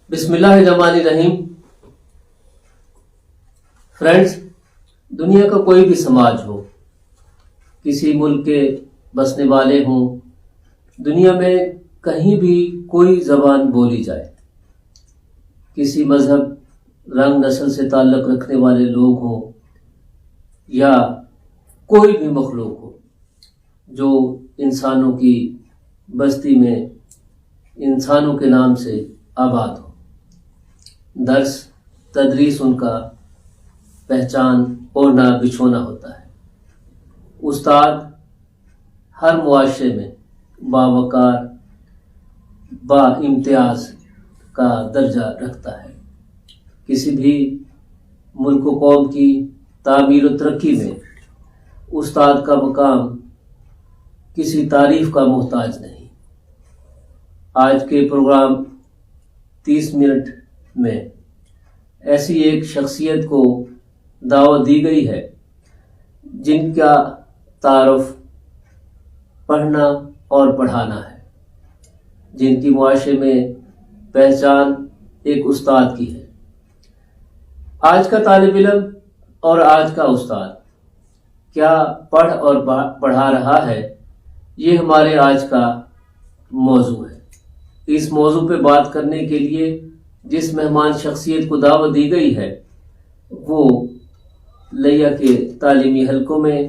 بسم اللہ الرحمن الرحیم۔ فرینڈز، دنیا کا کوئی بھی سماج ہو، کسی ملک کے بسنے والے ہوں، دنیا میں کہیں بھی کوئی زبان بولی جائے، کسی مذہب رنگ نسل سے تعلق رکھنے والے لوگ ہوں یا کوئی بھی مخلوق ہو جو انسانوں کی بستی میں انسانوں کے نام سے آباد ہو، درس تدریس ان کا پہچان اوڑھنا بچھونا ہوتا ہے۔ استاد ہر معاشرے میں باوقار با امتیاز کا درجہ رکھتا ہے۔ کسی بھی ملک و قوم کی تعمیر و ترقی میں استاد کا مقام کسی تعریف کا محتاج نہیں۔ آج کے پروگرام 30 منٹ میں ایسی ایک شخصیت کو دعوت دی گئی ہے جن کا تعارف پڑھنا اور پڑھانا ہے، جن کی معاشرے میں پہچان ایک استاد کی ہے۔ آج کا طالب علم اور آج کا استاد کیا پڑھ اور پڑھا رہا ہے، یہ ہمارے آج کا موضوع ہے۔ اس موضوع پہ بات کرنے کے لیے جس مہمان شخصیت کو دعوت دی گئی ہے وہ لیا کے تعلیمی حلقوں میں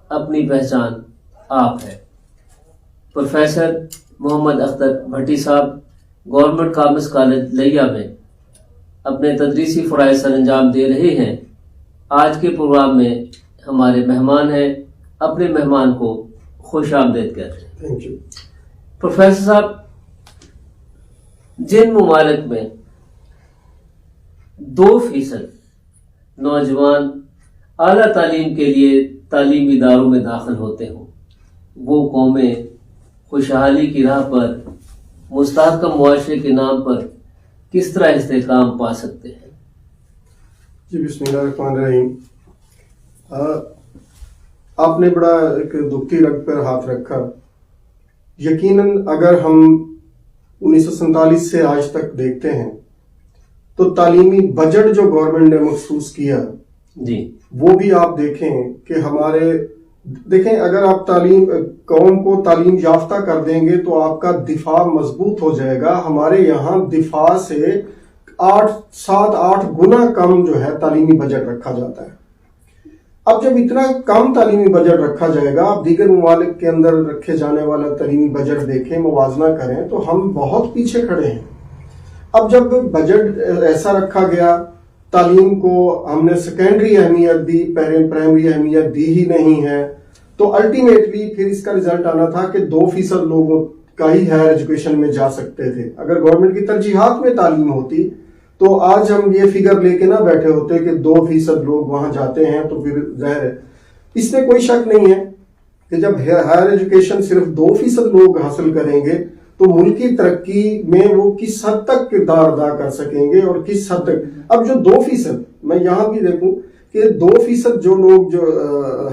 اپنی پہچان آپ ہے۔ پروفیسر محمد اختر بھٹی صاحب گورنمنٹ کامرس کالج لیا میں اپنے تدریسی فرائض سر انجام دے رہے ہیں۔ آج کے پروگرام میں ہمارے مہمان ہیں، اپنے مہمان کو خوش آمدید کہتے ہیں۔ پروفیسر صاحب، جن ممالک میں 2% نوجوان اعلیٰ تعلیم کے لیے تعلیمی اداروں میں داخل ہوتے ہوں، وہ قومیں خوشحالی کی راہ پر مستحکم معاشرے کے نام پر کس طرح استحکام پا سکتے ہیں؟ جی، بسم اللہ الرحمن الرحیم۔ آپ نے بڑا ایک دکھ کی رگ پر ہاتھ رکھا۔ یقیناً اگر ہم 1947 سے آج تک دیکھتے ہیں تو تعلیمی بجٹ جو گورنمنٹ نے مخصوص کیا جی، وہ بھی آپ دیکھیں کہ دیکھیں اگر آپ قوم کو تعلیم یافتہ کر دیں گے تو آپ کا دفاع مضبوط ہو جائے گا۔ ہمارے یہاں دفاع سے 7-8 گنا کم جو ہے تعلیمی بجٹ رکھا جاتا ہے۔ اب جب اتنا کم تعلیمی بجٹ رکھا جائے گا، آپ دیگر ممالک کے اندر رکھے جانے والا تعلیمی بجٹ دیکھیں، موازنہ کریں تو ہم بہت پیچھے کھڑے ہیں۔ اب جب بجٹ ایسا رکھا گیا، تعلیم کو ہم نے سیکنڈری اہمیت دی، پرائمری اہمیت دی ہی نہیں ہے، تو الٹیمیٹلی پھر اس کا رزلٹ آنا تھا کہ 2% لوگوں کا ہی ہائر ایجوکیشن میں جا سکتے تھے۔ اگر گورنمنٹ کی ترجیحات میں تعلیم ہوتی تو آج ہم یہ فگر لے کے نہ بیٹھے ہوتے کہ 2% لوگ وہاں جاتے ہیں، تو پھر ظاہر ہے اس میں کوئی شک نہیں ہے کہ جب ہائر ایجوکیشن صرف 2% لوگ حاصل کریں گے تو ملکی ترقی میں وہ کس حد تک کردار ادا کر سکیں گے اور کس حد تک۔ اب جو 2%، میں یہاں بھی دیکھوں کہ 2% جو لوگ جو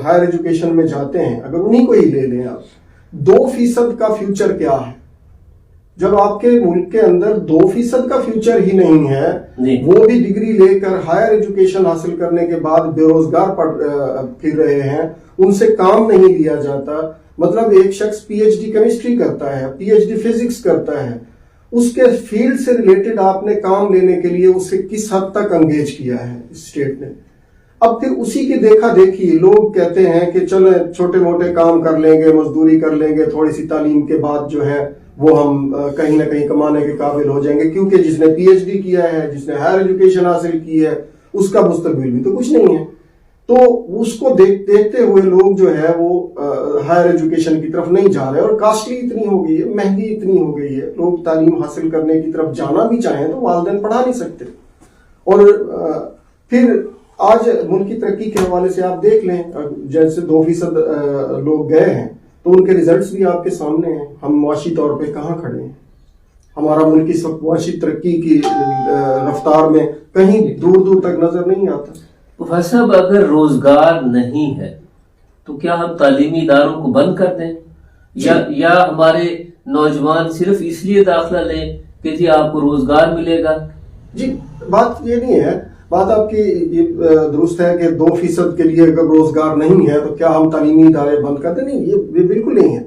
ہائر ایجوکیشن میں جاتے ہیں، اگر انہی کو ہی لے لیں آپ، 2% کا فیوچر کیا ہے؟ جب آپ کے ملک کے اندر 2% کا فیوچر ہی نہیں ہے، وہ بھی ڈگری لے کر ہائر ایجوکیشن حاصل کرنے کے بعد بے روزگار پھر رہے ہیں، ان سے کام نہیں لیا جاتا۔ مطلب ایک شخص پی ایچ ڈی کیمسٹری کرتا ہے، پی ایچ ڈی فزکس کرتا ہے، اس کے فیلڈ سے ریلیٹڈ آپ نے کام لینے کے لیے اسے کس حد تک انگیج کیا ہے اسٹیٹ نے؟ اب پھر اسی کی دیکھا دیکھی لوگ کہتے ہیں کہ چلیں چھوٹے موٹے کام کر لیں گے، مزدوری کر لیں گے، تھوڑی سی تعلیم کے بعد جو ہے وہ ہم کہیں نہ کہیں کمانے کے قابل ہو جائیں گے، کیونکہ جس نے پی ایچ ڈی کیا ہے، جس نے ہائر ایجوکیشن حاصل کی ہے، اس کا مستقبل بھی تو کچھ نہیں ہے۔ تو اس کو دیکھتے ہوئے لوگ جو ہے وہ ہائر ایجوکیشن کی طرف نہیں جا رہے، اور کاسٹلی اتنی ہو گئی ہے، مہنگی اتنی ہو گئی ہے، لوگ تعلیم حاصل کرنے کی طرف جانا بھی چاہیں تو والدین پڑھا نہیں سکتے۔ اور پھر آج ملک کی ترقی کے حوالے سے آپ دیکھ لیں، جیسے 2% لوگ گئے ہیں تو ان کے ریزلٹس بھی آپ کے سامنے ہیں۔ ہم معاشی طور پہ کہاں کھڑے ہیں؟ ہمارا ملک اس وقت معاشی ترقی کی رفتار میں کہیں دور دور تک نظر نہیں آتا۔ پروفیسر صاحب، اگر روزگار نہیں ہے تو کیا ہم تعلیمی اداروں کو بند کر دیں، یا ہمارے نوجوان صرف اس لیے داخلہ لیں کہ جی آپ کو روزگار ملے گا. جی بات یہ نہیں ہے, بات آپ کی یہ درست ہے کہ 2% کے لیے اگر روزگار نہیں ہے تو کیا ہم تعلیمی ادارے بند کرتے؟ نہیں, یہ بالکل نہیں ہے.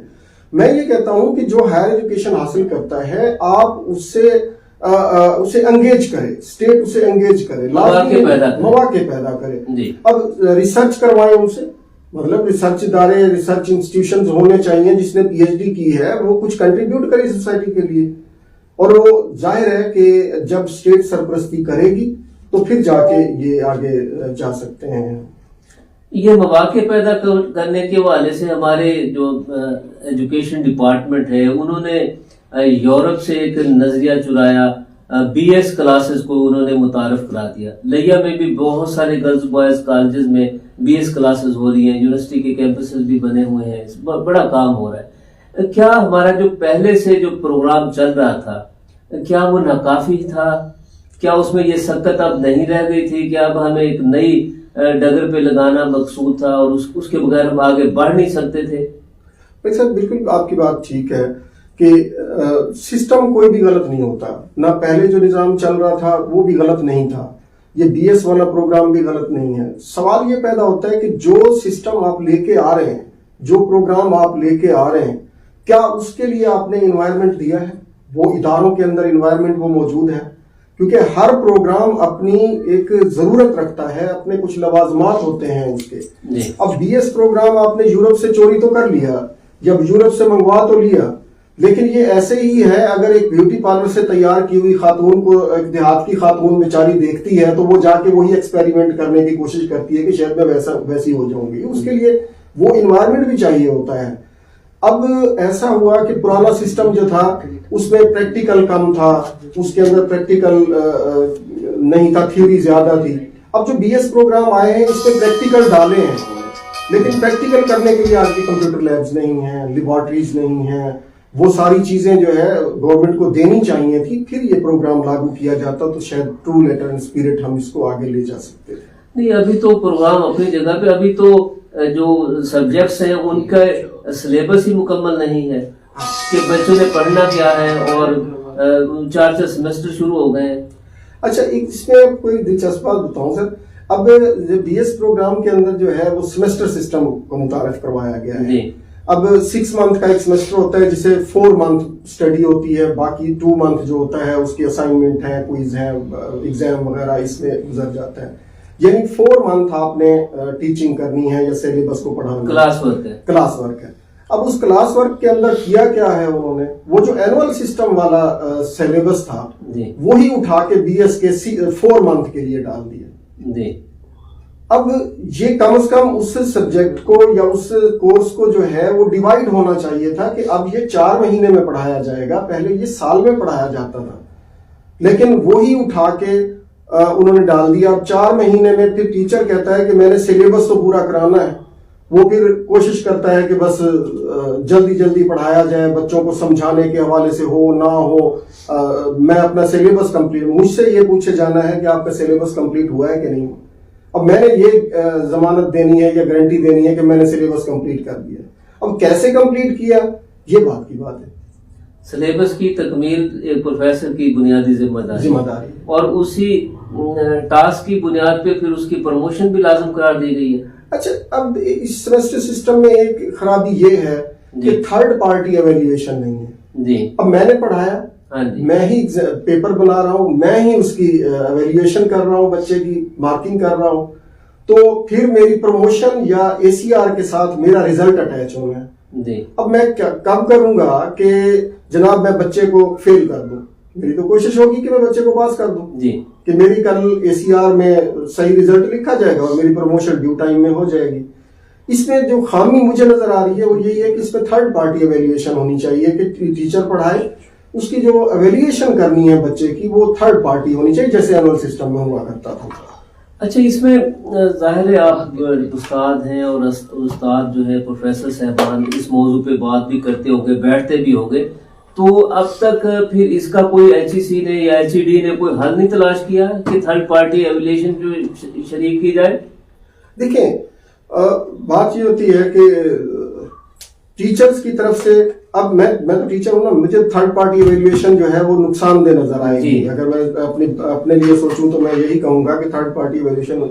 میں یہ کہتا ہوں کہ جو ہائر ایجوکیشن حاصل کرتا ہے آپ اسے انگیج کرے, اسٹیٹ اسے انگیج کرے, مواقع پیدا کرے. اب ریسرچ کروائیں ان سے, مطلب ریسرچ ادارے, ریسرچ انسٹیٹیوشنز ہونے چاہیے. جس نے پی ایچ ڈی کی ہے وہ کچھ کنٹریبیوٹ کرے سوسائٹی کے لیے, اور وہ ظاہر ہے کہ جب اسٹیٹ سرپرستی کرے گی تو پھر جا کے یہ آگے جا سکتے ہیں. یہ مواقع پیدا کرنے کے حوالے سے ہمارے جو ایجوکیشن ڈپارٹمنٹ ہے انہوں نے یورپ سے ایک نظریہ چرایا, بی ایس کلاسز کو انہوں نے متعارف کرا دیا. لیا میں بھی بہت سارے گرلز بوائز کالجز میں بی ایس کلاسز ہو رہی ہیں, یونیورسٹی کے کیمپسز بھی بنے ہوئے ہیں, بڑا کام ہو رہا ہے. کیا ہمارا جو پہلے سے جو پروگرام چل رہا تھا کیا وہ ناکافی تھا؟ کیا اس میں یہ سکت اب نہیں رہ گئی تھی کہ اب ہمیں ایک نئی ڈگر پہ لگانا مقصود تھا اور اس کے بغیر ہم آگے بڑھ نہیں سکتے تھے؟ بھائی صاحب بالکل آپ کی بات ٹھیک ہے کہ سسٹم کوئی بھی غلط نہیں ہوتا. نہ پہلے جو نظام چل رہا تھا وہ بھی غلط نہیں تھا, یہ بی ایس والا پروگرام بھی غلط نہیں ہے. سوال یہ پیدا ہوتا ہے کہ جو سسٹم آپ لے کے آ رہے ہیں, جو پروگرام آپ لے کے آ رہے ہیں, کیا اس کے لیے آپ نے انوائرمنٹ دیا ہے؟ وہ اداروں کے اندر انوائرمنٹ وہ موجود ہے؟ کیونکہ ہر پروگرام اپنی ایک ضرورت رکھتا ہے, اپنے کچھ لوازمات ہوتے ہیں اس کے. اب بی ایس پروگرام آپ نے یورپ سے چوری تو کر لیا, جب یورپ سے منگوا تو لیا, لیکن یہ ایسے ہی ہے اگر ایک بیوٹی پارلر سے تیار کی ہوئی خاتون کو ایک دیہات کی خاتون بیچاری دیکھتی ہے تو وہ جا کے وہی ایکسپیریمنٹ کرنے کی کوشش کرتی ہے کہ شاید میں ویسی ہو جاؤں گی. اس کے لیے وہ انوائرمنٹ بھی چاہیے ہوتا ہے. اب ایسا ہوا کہ پرانا سسٹم جو تھا اس میں پریکٹیکل کم تھا, اس کے اندر پریکٹیکل نہیں تھا, تھیوری زیادہ تھی. اب جو بی ایس پروگرام آئے ہیں اس میں پریکٹیکل ڈالے ہیں, لیکن پریکٹیکل کرنے کے لیے آج کی کمپیوٹر لیبز نہیں ہیں, لیبارٹریز نہیں ہیں. وہ ساری چیزیں جو ہے گورنمنٹ کو دینی چاہیے تھی, پھر یہ پروگرام لاگو کیا جاتا تو شاید ٹرو لیٹر اینڈ اسپرٹ ہم اس کو آگے لے جا سکتے تھے. نہیں, ابھی تو پروگرام اپنی جگہ پہ, ابھی تو جو سبجیکٹس ہیں ان کا سلیبس ہی مکمل نہیں ہے کہ بچوں نے پڑھنا کیا ہے, اور 4 سیمسٹر شروع ہو گئے ہیں. اچھا اس میں کوئی دلچسپ بات بتاؤں سر, اب بی ایس پروگرام کے اندر جو ہے وہ سیمسٹر سسٹم کو متعارف کروایا گیا ہے. اب 6 منتھ کا ایک سیمسٹر ہوتا ہے جسے 4 منتھ اسٹڈی ہوتی ہے, باقی 2 منتھ جو ہوتا ہے اس کی اسائنمنٹ ہے, کوئز ہے, ایگزام وغیرہ اس میں گزر جاتا ہے. یعنی 4 منتھ آپ نے ٹیچنگ کرنی ہے یا سیلیبس کو پڑھانا, کلاس ورک ہے. اب اس کلاس ورک کے اندر کیا کیا ہے انہوں نے, وہ جو اینول سسٹم والا سیلیبس تھا وہی اٹھا کے بی ایس کے 4 منتھ کے لیے ڈال دیا. اب یہ کم از کم اس سبجیکٹ کو یا اس کورس کو جو ہے وہ ڈیوائڈ ہونا چاہیے تھا کہ اب یہ 4 مہینے میں پڑھایا جائے گا, پہلے یہ سال میں پڑھایا جاتا تھا, لیکن وہی اٹھا کے انہوں نے ڈال دیا. اب 4 مہینے میں پھر ٹیچر کہتا ہے کہ میں نے سلیبس تو پورا کرانا ہے, وہ پھر کوشش کرتا ہے کہ بس جلدی جلدی پڑھایا جائے, بچوں کو سمجھانے کے حوالے سے ہو نہ ہو, میں اپنا سلیبس کمپلیٹ, مجھ سے یہ پوچھے جانا ہے کہ آپ کا سلیبس کمپلیٹ ہوا ہے کہ نہیں. اب میں نے یہ ضمانت دینی ہے یا گارنٹی دینی ہے کہ میں نے سلیبس کمپلیٹ کر دیا. اب کیسے کمپلیٹ کیا یہ بات کی بات ہے. سلیبس کی تکمیل ایک پروفیسر کی بنیادی ذمہ داری اور اسی ٹاسک کی بنیاد پہ پھر اس کی پروموشن بھی لازم قرار دی گئی ہے. اچھا اب اس سیمسٹر سسٹم میں ایک خرابی یہ ہے کہ تھرڈ پارٹی ایویلیویشن نہیں ہے. اب میں نے پڑھایا, میں ہی پیپر بنا رہا ہوں, میں ہی اس کی ایویلیویشن کر رہا ہوں, بچے کی مارکنگ کر رہا ہوں, تو پھر میری پروموشن یا اے سی آر کے ساتھ میرا ریزلٹ اٹیچ ہونا ہے. اب میں کب کروں گا کہ جناب میں بچے کو فیل کر دوں, میری تو کوشش ہوگی کہ میں بچے کو پاس کر دوں کہ میری کل اے سی آر میں صحیح ریزلٹ لکھا جائے گا اور میری پروموشن ڈیو ٹائم میں ہو جائے گی. اس میں جو خامی مجھے نظر آ رہی ہے وہ یہی ہے کہ اس میں تھرڈ پارٹی ایویلیویشن ہونی چاہیے کہ ٹیچر پڑھائے, اس کی جو ایویلیویشن کرنی ہے بچے کی وہ تھرڈ پارٹی ہونی چاہیے جیسے اینول سسٹم میں ہوا کرتا تھا. اچھا اس میں ظاہر ہے آپ استاد ہیں اور استاد جو ہے پروفیسر صاحبان اس موضوع پہ بات بھی کرتے ہوں گے, بیٹھتے بھی ہوں گے, تو اب تک پھر اس کا کوئی ایچ ای سی نے یا ایچ ای ڈی نے کوئی حل نہیں تلاش کیا کہ تھرڈ پارٹی ایویلیویشن جو شریک کی جائے؟ دیکھیں بات یہ ہوتی ہے کہ ٹیچرز کی طرف سے اب میں تو ٹیچر ہوں نا, مجھے تھرڈ پارٹی ایویلویشن جو ہے وہ نقصان دہ نظر آئے گی. اگر میں اپنے لیے سوچوں تو میں یہی کہوں گا کہ تھرڈ پارٹی ایویلویشن.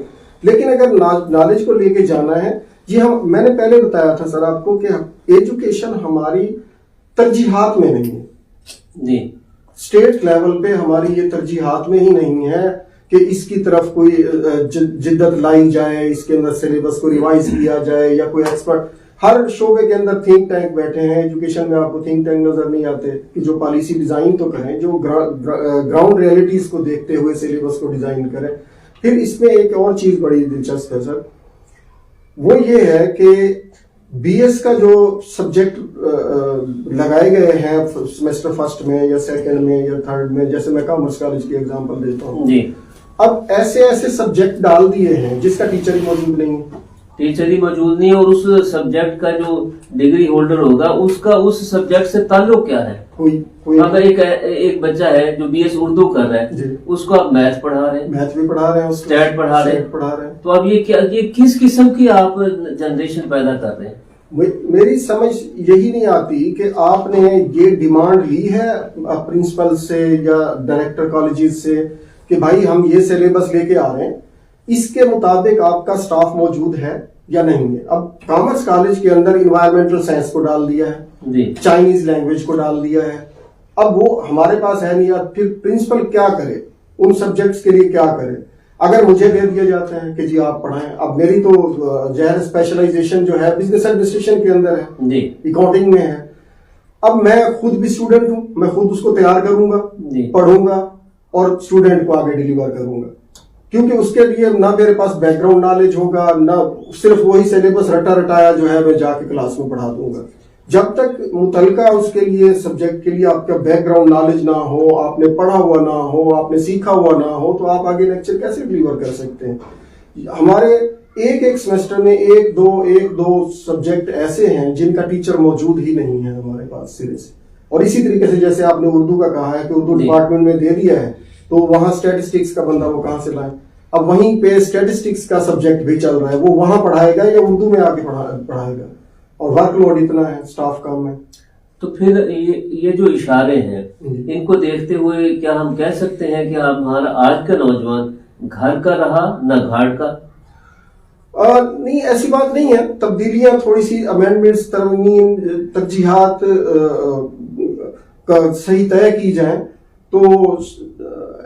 لیکن اگر نالج کو لے کے جانا ہے, جی میں نے پہلے بتایا تھا سر آپ کو کہ ایجوکیشن ہماری ترجیحات میں نہیں ہے. جی, اسٹیٹ لیول پہ ہماری یہ ترجیحات میں ہی نہیں ہے کہ اس کی طرف کوئی جدت لائی جائے, اس کے اندر سلیبس کو ریوائز کیا جائے, یا کوئی ایکسپرٹ. ہر شعبے کے اندر تھنک ٹینک بیٹھے ہیں. ایجوکیشن میں آپ کو تھنک ٹینک نظر نہیں آتے کہ جو پالیسی ڈیزائن تو کریں, جو گراؤنڈ ریئلٹیز کو دیکھتے ہوئے سلیبس کو ڈیزائن کریں. پھر اس میں ایک اور چیز بڑی دلچسپ ہے سر, وہ یہ ہے کہ بی ایس کا جو سبجیکٹ لگائے گئے ہیں سیمسٹر فرسٹ میں یا سیکنڈ میں یا تھرڈ میں, جیسے میں کامرس کالج کی ایگزامپل دیتا ہوں جی, اب ایسے سبجیکٹ ڈال دیے ہیں جس کا ٹیچر ہی موجود نہیں ہے. ٹیچر ہی موجود نہیں, اور اس سبجیکٹ کا جو ڈگری ہولڈر ہوگا اس کا اس سبجیکٹ سے تعلق کیا ہے. کوئی اگر ایک بچہ ہے جو بی ایس اردو کر رہا ہے, اس کو آپ میتھ پڑھا رہے ہیں, میتھ بھی پڑھا رہے ہیں, اسٹیٹ پڑھا رہے ہیں, تو اب یہ کس قسم کی آپ جنریشن پیدا کر رہے ہیں. میری سمجھ یہی نہیں آتی کہ آپ نے یہ ڈیمانڈ لی ہے پرنسپل سے یا ڈائریکٹر کالجز سے کہ بھائی ہم یہ سلیبس لے کے آ رہے ہیں, اس کے مطابق آپ کا سٹاف موجود ہے یا نہیں ہے. اب کامرس کالج کے اندر انوائرمنٹل سائنس کو ڈال دیا ہے, چائنیز لینگویج کو ڈال دیا ہے. اب وہ ہمارے پاس ہے نہیں. اب پھر پرنسپل کیا کرے, ان سبجیکٹس کے لیے کیا کرے. اگر مجھے دے دیا جاتا ہے کہ جی آپ پڑھائیں, اب میری تو ظاہر اسپیشلائزیشن جو ہے بزنس ایڈمنسٹریشن کے اندر ہے, اکاؤنٹنگ میں ہے. اب میں خود بھی اسٹوڈنٹ ہوں, میں خود اس کو تیار کروں گا, پڑھوں گا اور اسٹوڈنٹ کو آگے ڈیلیور کروں گا, کیونکہ اس کے لیے نہ میرے پاس بیک گراؤنڈ نالج ہوگا, نہ صرف وہی سلیبس رٹایا جو ہے میں جا کے کلاس میں پڑھا دوں گا. جب تک متعلقہ اس کے لیے سبجیکٹ کے لیے آپ کا بیک گراؤنڈ نالج نہ ہو, آپ نے پڑھا ہوا نہ ہو, آپ نے سیکھا ہوا نہ ہو, تو آپ آگے لیکچر کیسے ڈیلیور کر سکتے ہیں. ہمارے ایک سیمسٹر میں ایک دو سبجیکٹ ایسے ہیں جن کا ٹیچر موجود ہی نہیں ہے ہمارے پاس سرے سے. اور اسی طریقے سے جیسے آپ نے اردو کا کہا ہے کہ اردو ڈپارٹمنٹ میں دے دیا ہے, تو وہاں اسٹیٹسٹکس کا بندہ وہ کہاں سے لائیں. اب وہیں پہ اسٹیٹسٹکس کا سبجیکٹ بھی چل رہا ہے, وہ وہاں پڑھائے گا یا اردو میں آ کے پڑھائے گا, اور ورک لوڈ اتنا ہے, اسٹاف کم ہے. تو پھر یہ جو اشارے ہیں ان کو دیکھتے ہوئے کیا ہم کہہ سکتے ہیں کہ ہمارا آج کا نوجوان گھر کا رہا نہ گھاٹ کا؟ نہیں, ایسی بات نہیں ہے. تبدیلیاں تھوڑی سی امینڈمنٹس, ترمیم, ترجیحات کا صحیح طے کی جائیں تو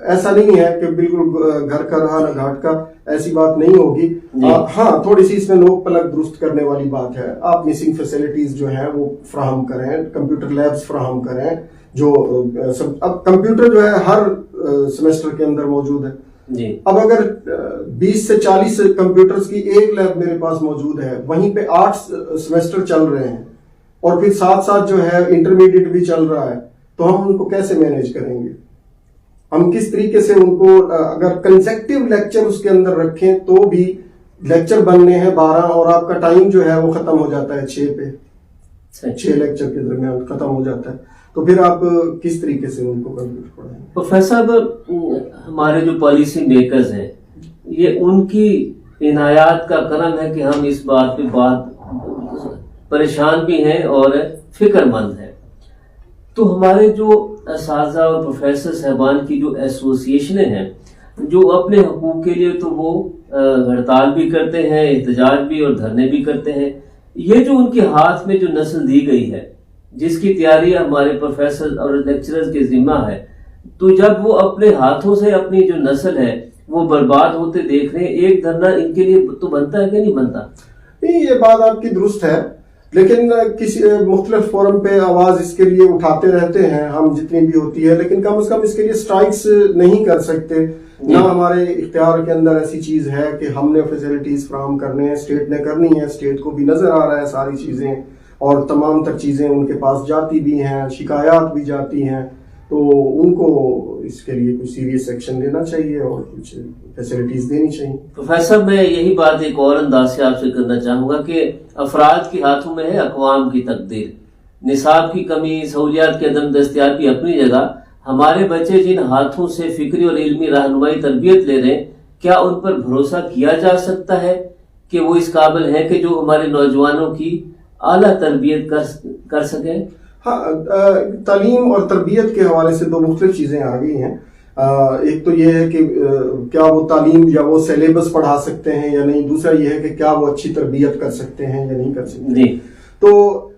ایسا نہیں ہے کہ بالکل گھر کا رہا نہ گھاٹ کا, ایسی بات نہیں ہوگی. ہاں تھوڑی سی اس میں نوک پلک درست کرنے والی بات ہے. آپ مسنگ فیسلٹیز جو ہیں وہ فراہم کریں, کمپیوٹر لیبس فراہم کریں. اب کمپیوٹر جو ہے ہر سیمسٹر کے اندر موجود ہے. اب اگر 20 سے 40 کمپیوٹرز کی ایک لیب میرے پاس موجود ہے, وہیں پہ 8 سیمسٹر چل رہے ہیں, اور پھر ساتھ جو ہے انٹرمیڈیٹ بھی چل رہا ہے, تو ہم ان کو کیسے مینیج کریں گے؟ ہم کس طریقے سے ان کو, اگر کنسیکٹیو لیکچر اس کے اندر رکھیں تو بھی لیکچر بننے ہیں 12, اور آپ کا ٹائم جو ہے وہ ختم ہو جاتا ہے 6 پہ, 6 لیکچر کے درمیان ختم ہو جاتا ہے, تو پھر آپ کس طریقے سے ان کو کمپیوٹر پڑھائیں؟ پروفیسر ہمارے جو پالیسی میکرز ہیں, یہ ان کی عنایات کا کرم ہے کہ ہم اس بات پہ بات پریشان بھی ہیں اور فکر مند ہیں. تو ہمارے جو اساتذہ اور پروفیسر صاحبان کی جو ایسوسیشنیں ہیں, جو اپنے حقوق کے لیے تو وہ ہڑتال بھی کرتے ہیں, احتجاج بھی اور دھرنے بھی کرتے ہیں. یہ جو ان کے ہاتھ میں جو نسل دی گئی ہے, جس کی تیاری ہمارے پروفیسر اور لیکچرز کے ذمہ ہے, تو جب وہ اپنے ہاتھوں سے اپنی جو نسل ہے وہ برباد ہوتے دیکھ رہے ہیں, ایک دھرنا ان کے لیے تو بنتا ہے کہ نہیں بنتا؟ نہیں, یہ بات آپ کی درست ہے, لیکن کسی مختلف فورم پہ آواز اس کے لیے اٹھاتے رہتے ہیں ہم جتنی بھی ہوتی ہے, لیکن کم از کم اس کے لیے سٹرائکس نہیں کر سکتے. نہ ہمارے اختیار کے اندر ایسی چیز ہے کہ ہم نے فیسلٹیز فراہم کرنے ہیں, اسٹیٹ نے کرنی ہے. اسٹیٹ کو بھی نظر آ رہا ہے ساری چیزیں, اور تمام تر چیزیں ان کے پاس جاتی بھی ہیں, شکایات بھی جاتی ہیں, تو ان کو اس کے لیے کچھ سیریس ایکشن لینا چاہیے اور کچھ فیسلٹیز دینی چاہیے. پروفیسر, میں یہی بات ایک اور انداز سے آپ سے کرنا چاہوں گا کہ افراد کے ہاتھوں میں ہے اقوام کی تقدیر. نصاب کی کمی, سہولیات کی عدم دستیابی اپنی جگہ, ہمارے بچے جن ہاتھوں سے فکری اور علمی رہنمائی تربیت لے رہے ہیں, کیا ان پر بھروسہ کیا جا سکتا ہے کہ وہ اس قابل ہیں کہ جو ہمارے نوجوانوں کی اعلیٰ تربیت کر سکیں؟ ہاں تعلیم اور تربیت کے حوالے سے دو مختلف چیزیں آ گئی ہیں. ایک تو یہ ہے کہ کیا وہ تعلیم یا وہ سلیبس پڑھا سکتے ہیں یا نہیں. دوسرا یہ ہے کہ کیا وہ اچھی تربیت کر سکتے ہیں یا نہیں کر سکتے. تو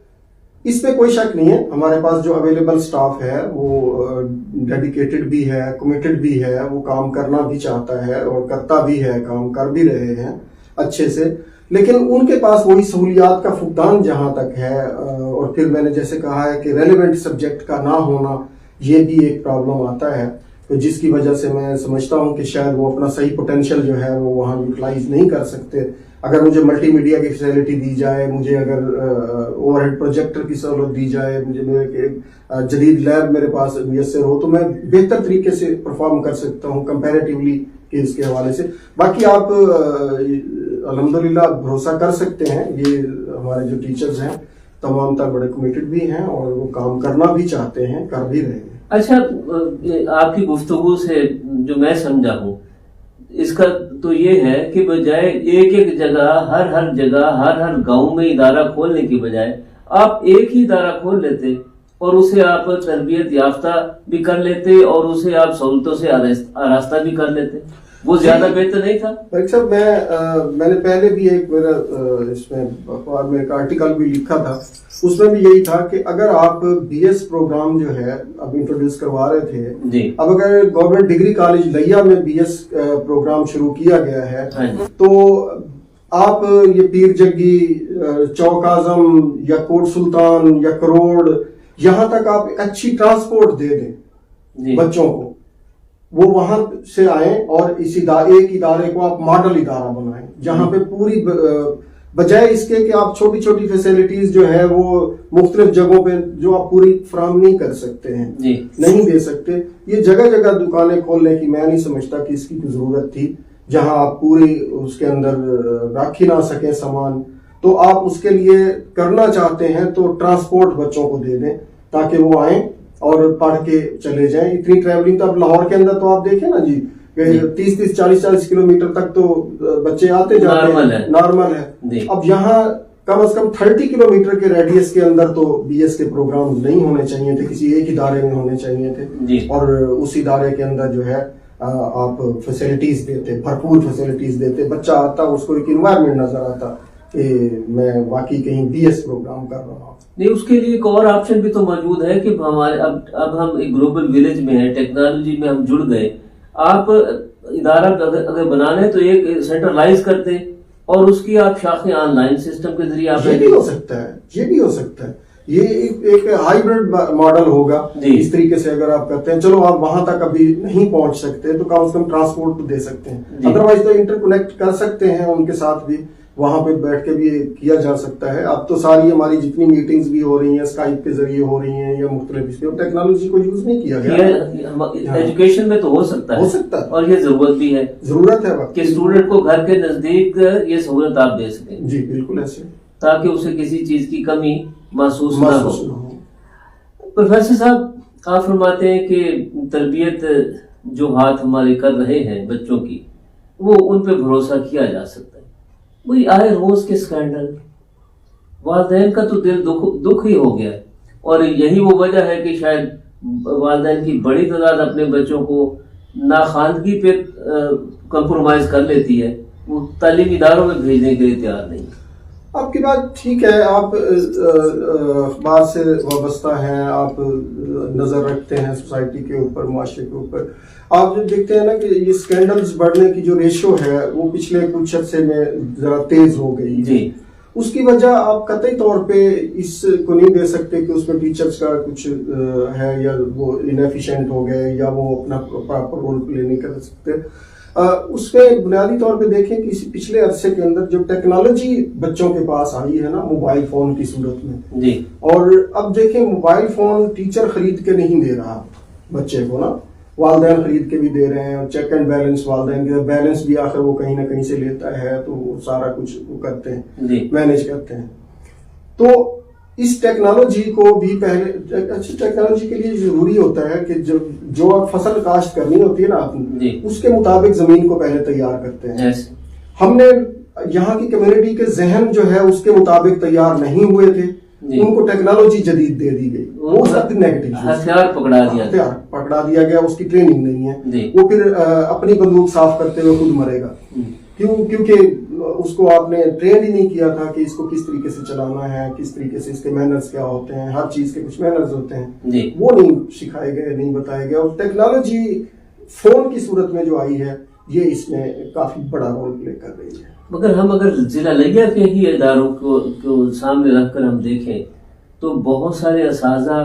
اس میں کوئی شک نہیں ہے, ہمارے پاس جو اویلیبل سٹاف ہے وہ ڈیڈیکیٹڈ بھی ہے, کمیٹڈ بھی ہے, وہ کام کرنا بھی چاہتا ہے اور کرتا بھی ہے, کام کر بھی رہے ہیں اچھے سے. لیکن ان کے پاس وہی سہولیات کا فقدان جہاں تک ہے, اور پھر میں نے جیسے کہا ہے کہ ریلیونٹ سبجیکٹ کا نہ ہونا, یہ بھی ایک پرابلم آتا ہے, تو جس کی وجہ سے میں سمجھتا ہوں کہ شاید وہ اپنا صحیح پوٹینشیل جو ہے وہ وہاں یوٹیلائز نہیں کر سکتے. اگر مجھے ملٹی میڈیا کی فیسلٹی دی جائے, مجھے اگر اوور ہیڈ پروجیکٹر کی سہولت دی جائے, مجھے میرے جدید لیب میرے پاس میسر ہو, تو میں بہتر طریقے سے پرفارم کر سکتا ہوں کمپیریٹیولی کہ اس کے حوالے سے. باقی آپ الحمدللہ بھروسہ کر سکتے ہیں, یہ ہمارے جو ٹیچرز ہیں تمام تر بڑے کمیٹڈ بھی ہیں اور وہ کام کرنا بھی چاہتے ہیں, کر بھی رہے ہیں. اچھا, آپ کی گفتگو سے جو میں سمجھا ہوں اس کا تو یہ ہے کہ بجائے ایک جگہ ہر گاؤں میں ادارہ کھولنے کی بجائے آپ ایک ہی ادارہ کھول لیتے اور اسے آپ تربیت یافتہ بھی کر لیتے اور اسے آپ سہولتوں سے آراستہ بھی کر لیتے, وہ زیادہ بہتر نہیں تھا؟ طارق صاحب, میں نے پہلے بھی ایک میرا اس میں اخبار میں ایک آرٹیکل بھی لکھا تھا, اس میں بھی یہی تھا کہ اگر آپ بی ایس پروگرام جو ہے اب انٹروڈیوس کروا رہے تھے, اب اگر گورنمنٹ ڈگری کالج لیا میں بی ایس پروگرام شروع کیا گیا ہے, تو آپ یہ پیر جگی, چوک اعظم یا کوٹ سلطان یا کروڑ, یہاں تک آپ اچھی ٹرانسپورٹ دے دیں بچوں کو, وہ وہاں سے آئیں اور اس ایک ادارے کو آپ ماڈل ادارہ بنائیں جہاں پہ پوری بجائے اس کے کہ آپ چھوٹی چھوٹی فیسلٹیز جو ہے وہ مختلف جگہوں پہ جو آپ پوری فراہم نہیں کر سکتے ہیں, نہیں دے سکتے, یہ جگہ جگہ دکانیں کھولنے کی میں نہیں سمجھتا کہ اس کی کوئی ضرورت تھی, جہاں آپ پوری اس کے اندر رکھ ہی نہ سکیں سامان. تو آپ اس کے لیے کرنا چاہتے ہیں تو ٹرانسپورٹ بچوں کو دے دیں تاکہ وہ آئیں اور پڑھ کے چلے جائیں. اتنی ٹریولنگ تو اب لاہور کے اندر تو آپ دیکھیں نا جی, 30-40 کلومیٹر تک تو بچے آتے جاتے ہیں, نارمل ہے. اب یہاں کم از کم 30 کلومیٹر کے ریڈیس کے اندر تو بی ایس کے پروگرام نہیں ہونے چاہیے تھے, کسی ایک ادارے میں ہونے چاہیے تھے, اور اس ادارے کے اندر جو ہے آپ فیسلٹیز دیتے, بھرپور فیسلٹیز دیتے, بچہ آتا اس کو ایک انوائرمنٹ نظر آتا کہ میں واقعی کہیں بی ایس پروگرام کر رہا ہوں. نہیں, اس کے لیے ایک اور آپشن بھی تو موجود ہے کہ ہمارے اب ہم ایک گلوبل ولیج میں ہیں, ٹیکنالوجی میں ہم جڑ گئے. آپ ادارہ اگر بنا لیں تو ایک سینٹرلائز کرتے اور اس کی آپ شاخیں آن لائن سسٹم کے ذریعے آپ, یہ بھی ہو سکتا ہے, یہ بھی ہو سکتا ہے, یہ ایک ہائیبرڈ ماڈل ہوگا. اس طریقے سے اگر آپ کرتے ہیں, چلو آپ وہاں تک ابھی نہیں پہنچ سکتے تو کم از کم ٹرانسپورٹ تو دے سکتے ہیں, ادروائز تو انٹر کنیکٹ کر سکتے ہیں ان کے ساتھ بھی, وہاں پہ بیٹھ کے بھی کیا جا سکتا ہے. اب تو ساری ہماری جتنی میٹنگز بھی ہو رہی ہیں اسکائپ کے ذریعے ہو رہی ہیں یا مختلف اس میں ٹیکنالوجی کو یوز نہیں کیا گیا. ایجوکیشن میں تو ہو سکتا ہے اور یہ ضرورت بھی ہے, ضرورت ہے کہ اسٹوڈنٹ کو گھر کے نزدیک یہ سہولت آپ دے سکیں. جی بالکل ایسے, تاکہ اسے کسی چیز کی کمی محسوس نہ ہو. پروفیسر صاحب, آپ فرماتے ہیں کہ تربیت جو ہاتھ ہمارے کر رہے ہیں بچوں کی, وہ ان پہ بھروسہ کیا جا سکتا ہے. وہی آئے روز کے سکینڈل, والدین کا تو دل دکھ ہی ہو گیا ہے, اور یہی وہ وجہ ہے کہ شاید والدین کی بڑی تعداد اپنے بچوں کو ناخواندگی پہ کمپرومائز کر لیتی ہے, وہ تعلیمی اداروں میں بھیجنے کے لیے تیار نہیں. آپ کی بات ٹھیک ہے, آپ اخبار سے وابستہ ہیں, آپ نظر رکھتے ہیں سوسائٹی کے اوپر, معاشرے کے اوپر. آپ جو دیکھتے ہیں نا کہ یہ سکینڈلز بڑھنے کی جو ریشو ہے وہ پچھلے کچھ عرصے میں ذرا تیز ہو گئی ہے. اس کی وجہ آپ قطعی طور پہ اس کو نہیں دے سکتے کہ اس میں ٹیچرز کا کچھ ہے یا وہ انیفیشینٹ ہو گئے یا وہ اپنا پراپر رول پلے نہیں کر سکتے. اس پہ بنیادی طور پہ دیکھیں کہ پچھلے عرصے کے اندر جو ٹیکنالوجی بچوں کے پاس آئی ہے نا موبائل فون کی صورت میں, اور اب دیکھیں موبائل فون ٹیچر خرید کے نہیں دے رہا بچے کو نا, والدین خرید کے بھی دے رہے ہیں, اور چیک اینڈ بیلنس والدین کے بیلنس بھی آخر وہ کہیں نہ کہیں سے لیتا ہے, تو وہ سارا کچھ وہ کرتے ہیں, مینیج کرتے ہیں. تو اس ٹیکنالوجی کو بھی پہلے, اچھی ٹیکنالوجی کے لیے ضروری ہوتا ہے کہ جو فصل کاشت کرنی ہوتی ہے نا آپ نے, اس کے مطابق زمین کو پہلے تیار کرتے ہیں. ہم نے یہاں کی کمیونٹی کے ذہن جو ہے اس کے مطابق تیار نہیں ہوئے تھے, ان کو ٹیکنالوجی جدید دے دی گئی، وہ سب نیگیٹو، ہتھیار پکڑا دیا گیا، اس کی ٹریننگ نہیں ہے، وہ پھر اپنی بندوق صاف کرتے ہوئے خود مرے گا، کیونکہ اس کو آپ نے ٹرین ہی نہیں کیا تھا کہ اس کو کس طریقے سے چلانا ہے، کس طریقے سے اس کے مینرز کیا ہوتے ہیں، ہر چیز کے کچھ مینرز ہوتے ہیں، وہ نہیں سکھائے گئے، نہیں بتائے گئے. اور ٹیکنالوجی فون کی صورت میں جو آئی ہے یہ اس میں کافی بڑا رول پلے کر رہی ہے. مگر ہم اگر ضلع لیہ کے ہی اداروں کو سامنے رکھ کر ہم دیکھیں تو بہت سارے اساتذہ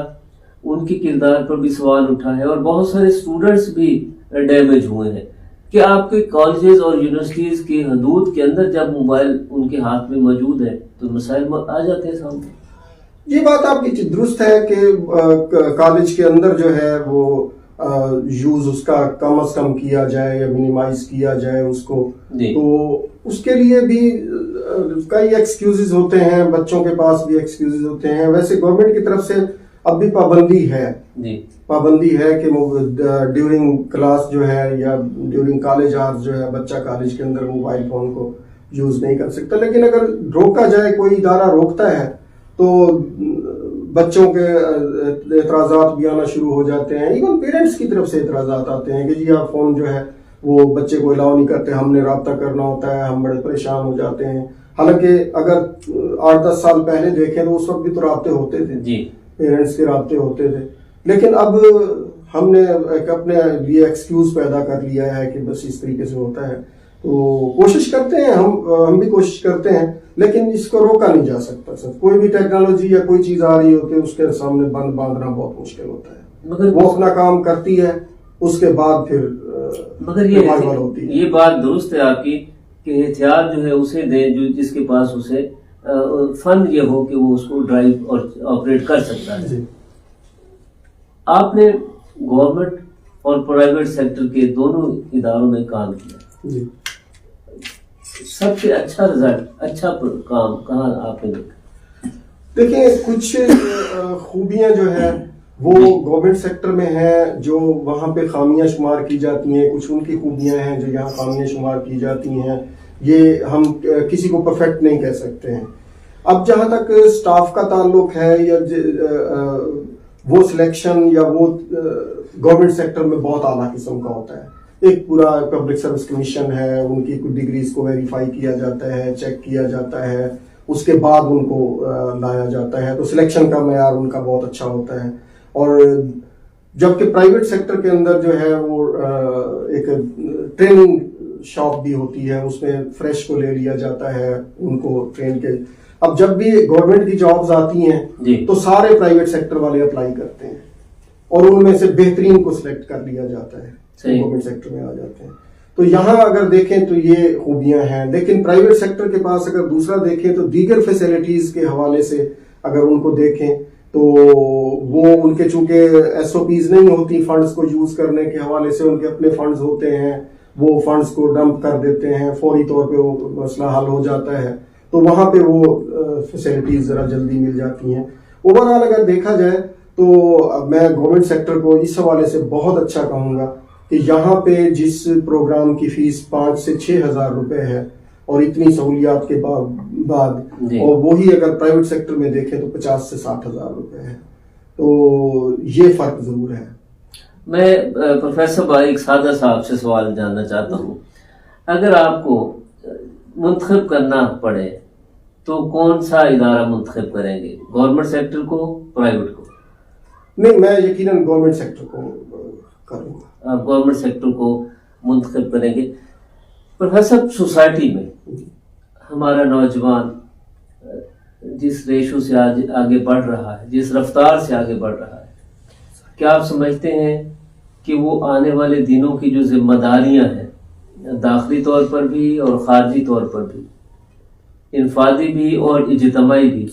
ان کے کردار پر بھی سوال اٹھا ہے اور بہت سارے اسٹوڈنٹس بھی ڈیمیج ہوئے ہیں. کہ آپ کے کالجز اور یونیورسٹیز کی حدود کے اندر جب موبائل ان کے ہاتھ میں موجود ہے تو مسائل آ جاتے ہیں سامنے. یہ بات آپ کی درست ہے کہ کالج کے اندر جو ہے وہ یوز اس کا کم از کم کیا جائے یا منیمائز کیا جائے اس کو، تو اس کے لیے بھی کئی ایکسکیوزز ہوتے ہیں، بچوں کے پاس بھی ایکسکیوزز ہوتے ہیں. ویسے گورنمنٹ کی طرف سے اب بھی پابندی ہے کہ ڈیورنگ کلاس جو ہے یا ڈیورنگ کالج آورز جو ہے بچہ کالج کے اندر موبائل فون کو یوز نہیں کر سکتا. لیکن اگر روکا جائے، کوئی ادارہ روکتا ہے تو بچوں کے اعتراضات بھی آنا شروع ہو جاتے ہیں. ایون پیرنٹس کی طرف سے اعتراضات آتے ہیں کہ جی آپ فون جو ہے وہ بچے کو الاؤ نہیں کرتے، ہم نے رابطہ کرنا ہوتا ہے، ہم بڑے پریشان ہو جاتے ہیں. حالانکہ اگر 8-10 سال پہلے دیکھیں تو اس وقت بھی تو رابطے ہوتے تھے، پیرنٹس کے رابطے ہوتے تھے. لیکن اب ہم نے ایک اپنے لیے ایکسکیوز پیدا کر لیا ہے کہ بس اس طریقے سے ہوتا ہے. تو کوشش کرتے ہیں، ہم بھی کوشش کرتے ہیں، لیکن اس کو روکا نہیں جا سکتا. سر کوئی بھی ٹیکنالوجی یا کوئی چیز آ رہی ہوتی ہے اس کے سامنے بند باندھنا بہت مشکل ہوتا ہے. مگر وہ اپنا کام کرتی ہے، اس کے بعد پھر مگر یہ بات درست ہے آپ کی کہ احتیاط جو ہے اسے دیں جو جس کے پاس اسے فن یہ ہو کہ وہ اس کو ڈرائیو اور آپریٹ کر سکتا ہے. آپ نے گورنمنٹ اور پرائیویٹ سیکٹر کے دونوں اداروں میں کام کیا، سب سے اچھا رزلٹ، اچھا کام کہاں آپ نے دیکھا؟ دیکھیں کچھ خوبیاں جو ہے وہ گورنمنٹ سیکٹر میں ہیں جو وہاں پہ خامیاں شمار کی جاتی ہیں، کچھ ان کی خوبیاں ہیں جو یہاں خامیاں شمار کی جاتی ہیں. یہ ہم کسی کو پرفیکٹ نہیں کہہ سکتے ہیں. اب جہاں تک سٹاف کا تعلق ہے یا وہ سلیکشن یا وہ گورنمنٹ سیکٹر میں بہت اعلیٰ قسم کا ہوتا ہے. ایک پورا پبلک سروس کمیشن ہے، ان کی کچھ ڈگریز کو ویریفائی کیا جاتا ہے، چیک کیا جاتا ہے، اس کے بعد ان کو لایا جاتا ہے. تو سلیکشن کا معیار ان کا بہت اچھا ہوتا ہے. اور جبکہ پرائیویٹ سیکٹر کے اندر جو ہے وہ ایک ٹریننگ شاپ بھی ہوتی ہے، اس میں فریش کو لے لیا جاتا ہے ان کو ٹرین کے. اب جب بھی گورنمنٹ کی جابز آتی ہیں تو سارے پرائیویٹ سیکٹر والے اپلائی کرتے ہیں اور ان میں سے بہترین کو سلیکٹ کر لیا جاتا ہے، گورنمنٹ سیکٹر میں آ جاتے ہیں. تو یہاں اگر دیکھیں تو یہ خوبیاں ہیں. لیکن پرائیویٹ سیکٹر کے پاس اگر دوسرا دیکھیں تو دیگر فیسلٹیز کے حوالے سے اگر ان کو دیکھیں تو وہ ان کے چونکہ ایس او پیز نہیں ہوتی فنڈز کو یوز کرنے کے حوالے سے، ان کے اپنے فنڈز ہوتے ہیں، وہ فنڈز کو ڈمپ کر دیتے ہیں، فوری طور پہ وہ مسئلہ حل ہو جاتا ہے. تو وہاں پہ وہ فیسلٹیز ذرا جلدی مل جاتی ہیں. اوورآل اگر دیکھا جائے تو میں گورنمنٹ سیکٹر کو اس حوالے سے بہت اچھا کہوں گا کہ یہاں پہ جس پروگرام کی فیس 5 سے 6 ہزار روپے ہے اور اتنی سہولیات کے بعد اور وہی اگر پرائیویٹ سیکٹر میں دیکھیں تو 50 سے 60 ہزار روپے ہے. تو یہ فرق ضرور ہے. میں پروفیسر بھائی ایک سادہ سا آپ سے سوال جاننا چاہتا ہوں. اگر آپ کو منتخب کرنا پڑے تو کون سا ادارہ منتخب کریں گے، گورنمنٹ سیکٹر کو، پرائیویٹ کو؟ نہیں، میں یقیناً گورنمنٹ سیکٹر کو کروں گا. آپ گورنمنٹ سیکٹر کو منتخب کریں گے. پروفیسر سوسائٹی میں ہمارا نوجوان جس ریشو سے آگے بڑھ رہا ہے، جس رفتار سے آگے بڑھ رہا ہے، کیا آپ سمجھتے ہیں کہ وہ آنے والے دنوں کی جو ذمہ داریاں ہیں داخلی طور پر بھی اور خارجی طور پر بھی، انفرادی بھی اور اجتماعی بھی،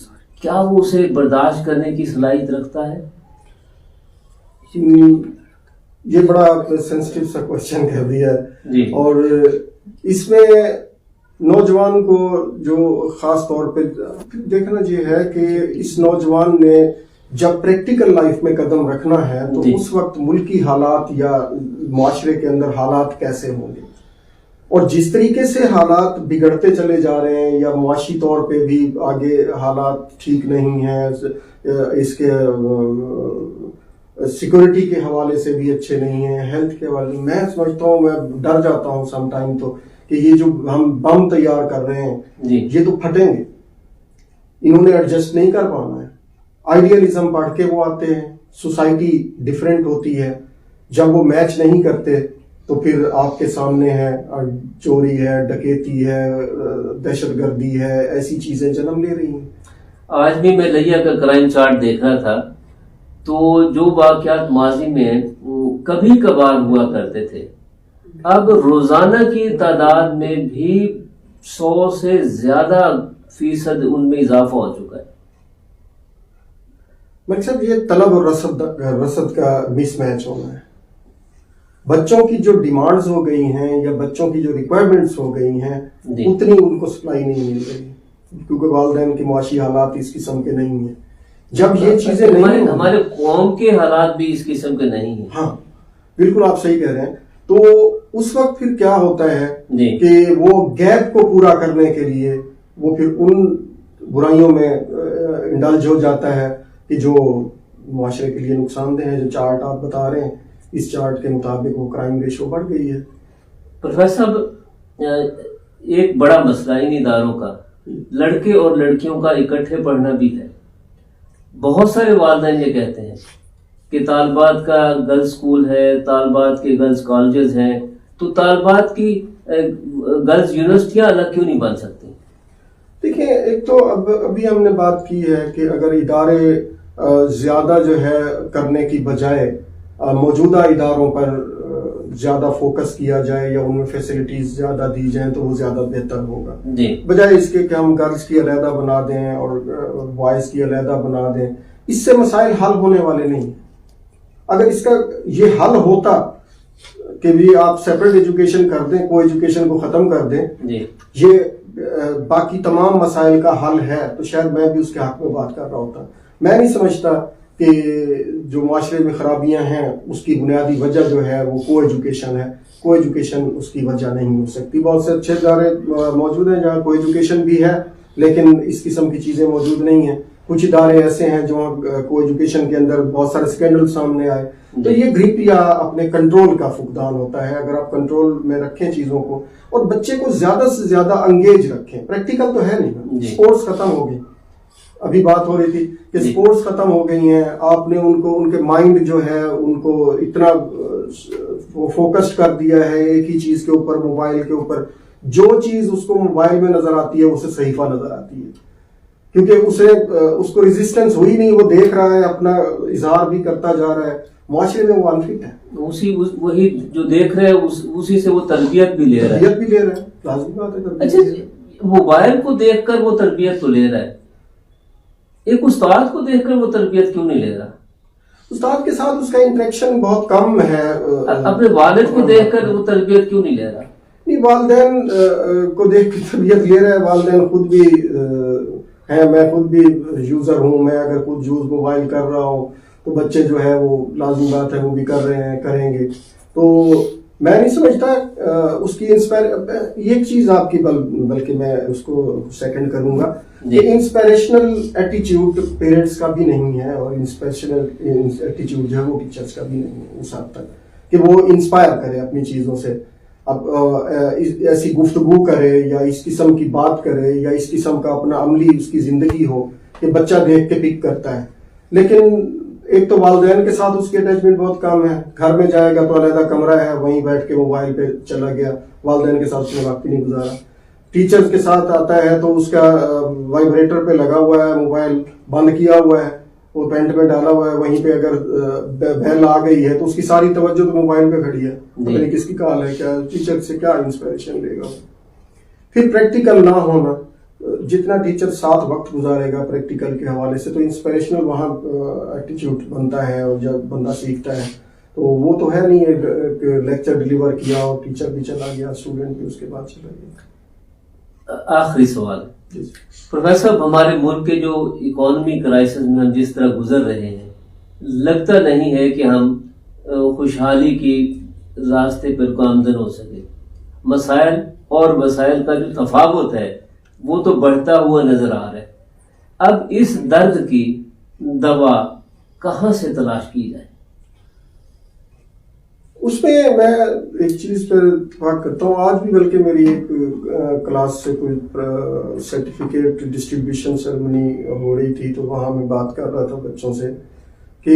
کیا وہ اسے برداشت کرنے کی صلاحیت رکھتا ہے؟ یہ بڑا سینسٹیو سا کوشچن کر دیا ہے. اور اس میں نوجوان کو جو خاص طور پہ دیکھنا یہ ہے کہ اس نوجوان نے جب پریکٹیکل لائف میں قدم رکھنا ہے تو اس وقت ملکی حالات یا معاشرے کے اندر حالات کیسے ہوں گے. اور جس طریقے سے حالات بگڑتے چلے جا رہے ہیں یا معاشی طور پہ بھی آگے حالات ٹھیک نہیں ہیں، اس کے سیکورٹی کے حوالے سے بھی اچھے نہیں ہیں، ہیلتھ کے حوالے سے، میں سمجھتا ہوں، میں ڈر جاتا ہوں سم ٹائم تو کہ یہ جو ہم بم تیار کر رہے ہیں یہ تو پھٹیں گے، انہوں نے ایڈجسٹ نہیں کر پانا ہے۔ آئیڈیالزم پڑھ کے وہ آتے ہیں، سوسائٹی ڈیفرنٹ ہوتی ہے، جب وہ میچ نہیں کرتے تو پھر آپ کے سامنے ہے چوری ہے، ڈکیتی ہے، دہشت گردی ہے، ایسی چیزیں جنم لے رہی ہیں۔ آج بھی میں لیا کا کرائم چارٹ دیکھ رہا تھا تو جو واقعات ماضی میں کبھی کبھار ہوا کرتے تھے، اب روزانہ کی تعداد میں بھی 100 سے زیادہ فیصد ان میں اضافہ ہو چکا ہے۔ مقصد یہ طلب اور رسد کا مس میچ ہونا ہے۔ بچوں کی جو ڈیمانڈز ہو گئی ہیں یا بچوں کی جو ریکوائرمنٹس ہو گئی ہیں اتنی ان کو سپلائی نہیں مل رہی، کیونکہ والدین کی معاشی حالات اس قسم کے نہیں ہیں۔ جب یہ چیزیں نہیں، ہمارے قوم کے حالات بھی اس قسم کے نہیں ہیں۔ ہاں بالکل آپ صحیح کہہ رہے ہیں۔ تو اس وقت پھر کیا ہوتا ہے کہ وہ گیپ کو پورا کرنے کے لیے وہ پھر ان برائیوں میں انڈلج ہو جاتا ہے کہ جو معاشرے کے لیے نقصان دہ ہے۔ جو چارٹ آپ بتا رہے ہیں، اس چارٹ کے مطابق وہ کرائم ریشو بڑھ گئی ہے۔ پروفیسر صاحب، ایک بڑا مسئلہ ان اداروں کا لڑکے اور لڑکیوں کا اکٹھے پڑھنا بھی ہے۔ بہت سارے والدین یہ کہتے ہیں کہ طالبات کا گرلز اسکول ہے، طالبات کے گرلز کالجز ہیں، تو طالبات کی گرلز یونیورسٹیاں الگ کیوں نہیں بن سکتی؟ دیکھیں، ایک تو ابھی ہم نے بات کی ہے کہ اگر ادارے زیادہ جو ہے کرنے کی بجائے موجودہ اداروں پر زیادہ فوکس کیا جائے یا ان میں فیسلٹیز زیادہ دی جائیں تو وہ زیادہ بہتر ہوگا، بجائے اس کے کہ ہم گرلز کی علیحدہ بنا دیں اور بوائز کی علیحدہ بنا دیں۔ اس سے مسائل حل ہونے والے نہیں۔ اگر اس کا یہ حل ہوتا کہ بھی آپ سیپریٹ ایجوکیشن کر دیں، کو ایجوکیشن کو ختم کر دیں، یہ باقی تمام مسائل کا حل ہے، تو شاید میں بھی اس کے حق میں بات کر رہا ہوتا۔ میں نہیں سمجھتا کہ جو معاشرے میں خرابیاں ہیں اس کی بنیادی وجہ جو ہے وہ کو ایجوکیشن ہے۔ کو ایجوکیشن اس کی وجہ نہیں ہو سکتی۔ بہت سے اچھے ادارے موجود ہیں جہاں کو ایجوکیشن بھی ہے لیکن اس قسم کی چیزیں موجود نہیں ہیں۔ کچھ ادارے ایسے ہیں جو کو ایجوکیشن کے اندر بہت سارے اسکینڈل سامنے آئے، تو یہ گریپ یا اپنے کنٹرول کا فقدان ہوتا ہے۔ اگر آپ کنٹرول میں رکھیں چیزوں کو اور بچے کو زیادہ سے زیادہ انگیج رکھیں، پریکٹیکل تو ہے نہیں، اسپورٹس ختم ہو گئی، ابھی بات ہو رہی تھی کہ اسپورٹس ختم ہو گئی ہیں، آپ نے ان کے مائنڈ جو ہے ان کو اتنا فوکسڈ کر دیا ہے ایک ہی چیز کے اوپر، موبائل کے اوپر۔ جو چیز اس کو موبائل میں نظر آتی ہے اسے صحیفہ نظر آتی ہے، کیونکہ اس کو ریزسٹنس ہوئی نہیں، وہ دیکھ رہا ہے، اپنا اظہار بھی کرتا جا رہا ہے، معاشرے میں وہ انفٹ ہے۔ وہی جو دیکھ رہے ہیں اسی سے وہ تربیت بھی لے رہا ہے، لازمی بات ہے۔ اچھا، موبائل کو دیکھ کر وہ تربیت تو لے رہا ہے، ایک استاد کو دیکھ کر وہ تربیت کیوں نہیں لے رہا؟ استاد کے ساتھ اس کا انٹریکشن بہت کم ہے۔ اپنے والد کو دیکھ کر وہ تربیت کیوں نہیں لے رہا؟ نہیں، والدین کو دیکھ کے تربیت لے رہے ہیں، والدین خود بھی ہیں، میں خود بھی یوزر ہوں، میں اگر خود یوز موبائل کر رہا ہوں تو بچے جو ہے وہ لازمی بات ہے وہ بھی کر رہے ہیں، کریں گے۔ تو میں نہیں سمجھتا اس کی یہ چیز آپ کی بلکہ میں اس کو سیکنڈ کروں گا کہ انسپائریشنل ایٹیچیوڈ پیرنٹس کا بھی نہیں ہے اور انسپائریشنل ایٹیچیوڈ جو ہے وہ ٹیچرز کا بھی نہیں ہے اس حد تک کہ وہ انسپائر کرے اپنی چیزوں سے، اب ایسی گفتگو کرے یا اس قسم کی بات کرے یا اس قسم کا اپنا عملی اس کی زندگی ہو کہ بچہ دیکھ کے پک کرتا ہے۔ لیکن ایک تو والدین کے ساتھ اس کی اٹیچمنٹ بہت کم ہے، گھر میں جائے گا تو علیحدہ کمرہ ہے، وہیں بیٹھ کے موبائل پہ چلا گیا، والدین کے ساتھ اس نے وقت ہی نہیں گزارا۔ ٹیچرز کے ساتھ آتا ہے تو اس کا وائبریٹر پہ لگا ہوا ہے، موبائل بند کیا ہوا ہے، وہ پینٹ میں ڈالا ہوا ہے، وہیں پہ اگر بیل آ گئی ہے تو اس کی ساری توجہ تو موبائل پہ کھڑی ہے، پتہ نہیں کس کی کال ہے، کیا ٹیچر سے کیا انسپائریشن لے گا۔ پھر پریکٹیکل نہ ہونا، جتنا ٹیچر ساتھ وقت گزارے گا پریکٹیکل کے حوالے سے تو انسپائریشنل وہاں ایٹیچیوڈ بنتا ہے، اور جب بندہ سیکھتا ہے تو وہ تو ہے نہیں ایک لیکچر ڈلیور کیا اور ٹیچر بھی چلا گیا، اسٹوڈنٹ بھی اس کے بعد چلا گیا۔ آخری سوال پروفیسر صاحب، ہمارے ملک کے جو اکانومی کرائسس میں ہم جس طرح گزر رہے ہیں، لگتا نہیں ہے کہ ہم خوشحالی کی راستے پر گامزن ہو سکے۔ مسائل اور وسائل کا جو تفاوت ہے وہ تو بڑھتا ہوا نظر آ رہا ہے. اب اس درد کی دوا کہاں سے تلاش کی جائے؟ اس میں میں ایک چیز پر اتفاق کرتا ہوں. آج بھی بلکہ میری ایک کلاس سے کوئی سرٹیفکیٹ ڈسٹریبیوشن سیرمنی ہو رہی تھی، تو وہاں میں بات کر رہا تھا بچوں سے کہ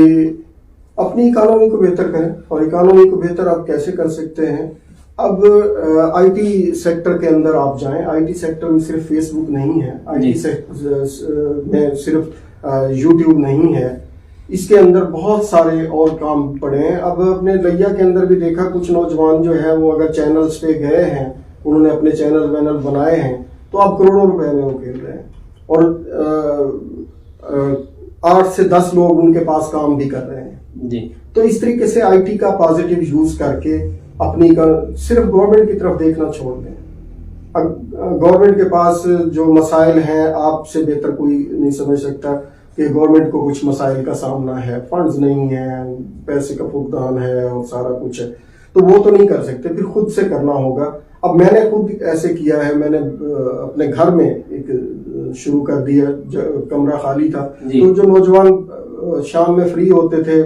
اپنی اکانومی کو بہتر کریں. اور اکانومی کو بہتر آپ کیسے کر سکتے ہیں؟ اب آئی ٹی سیکٹر کے اندر آپ جائیں. آئی ٹی سیکٹر میں صرف فیس بک نہیں ہے، آئی ٹی سیکٹر میں صرف یوٹیوب نہیں ہے، اس کے اندر بہت سارے اور کام پڑے ہیں. اب اپنے لیا کے اندر بھی دیکھا کچھ نوجوان جو ہے وہ اگر چینلز پہ گئے ہیں، انہوں نے اپنے چینل وینل بنائے ہیں، تو اب کروڑوں روپے میں وہ کھیل رہے ہیں، اور 8 سے 10 لوگ ان کے پاس کام بھی کر رہے ہیں. جی. تو اس طریقے سے آئی ٹی کا پازیٹیو یوز کر کے اپنی صرف گورنمنٹ کی طرف دیکھنا چھوڑ دیں. گورنمنٹ کے پاس جو مسائل ہیں آپ سے بہتر کوئی نہیں سمجھ سکتا کہ گورنمنٹ کو کچھ مسائل کا سامنا ہے، فنڈز نہیں ہیں، پیسے کا فقدان ہے اور سارا کچھ ہے، تو وہ تو نہیں کر سکتے، پھر خود سے کرنا ہوگا. اب میں نے خود ایسے کیا ہے، میں نے اپنے گھر میں ایک شروع کر دیا، کمرہ خالی تھا تو جو نوجوان شام میں فری ہوتے تھے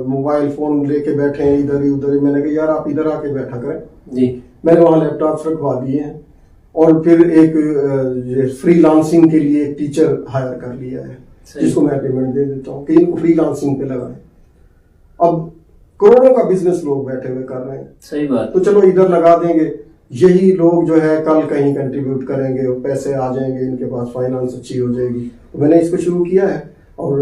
موبائل فون لے کے بیٹھے ہیں ادھر ہی ادھر ہی، میں نے کہا یار آپ ادھر آ کے بیٹھا کریں. میں نے وہاں لیپ ٹاپس رکھوا دیے ہیں، اور پھر ایک فری لانسنگ کے لیے ایک ٹیچر ہائر کر لیا ہے جس کو میں پیمنٹ دے دیتا ہوں کہ ان کو فری لانسنگ پہ لگائیں. اب کروڑوں کا بزنس لوگ بیٹھے ہوئے کر رہے ہیں. صحیح بات. تو چلو ادھر لگا دیں گے، یہی لوگ جو ہے کل کہیں کنٹریبیوٹ کریں گے، پیسے آ جائیں گے، ان کے پاس فائنانس اچھی ہو جائے گی. میں نے اس کو شروع کیا ہے، اور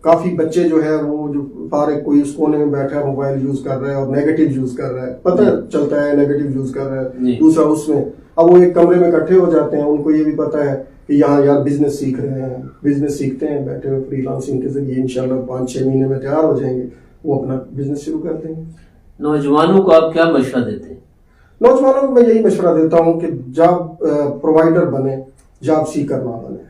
کافی بچے جو ہے وہ جو فارغ کوئی اس کونے میں بیٹھا موبائل یوز کر رہا ہے اور نیگیٹو یوز کر رہا ہے، پتہ چلتا ہے نیگیٹو یوز کر رہا ہے، دوسرا اس میں. اب وہ ایک کمرے میں اکٹھے ہو جاتے ہیں، ان کو یہ بھی پتا ہے کہ یہاں یار بزنس سیکھ رہے ہیں، بزنس سیکھتے ہیں بیٹھے ہوئے فری لانسنگ کے ذریعے، انشاءاللہ 5-6 مہینے میں تیار ہو جائیں گے، وہ اپنا بزنس شروع کر دیں گے. نوجوانوں کو آپ کیا مشورہ دیتے ہیں؟ نوجوانوں کو میں یہی مشورہ دیتا ہوں کہ جاب پرووائڈر بنے، جاب سیکر نہ بنے.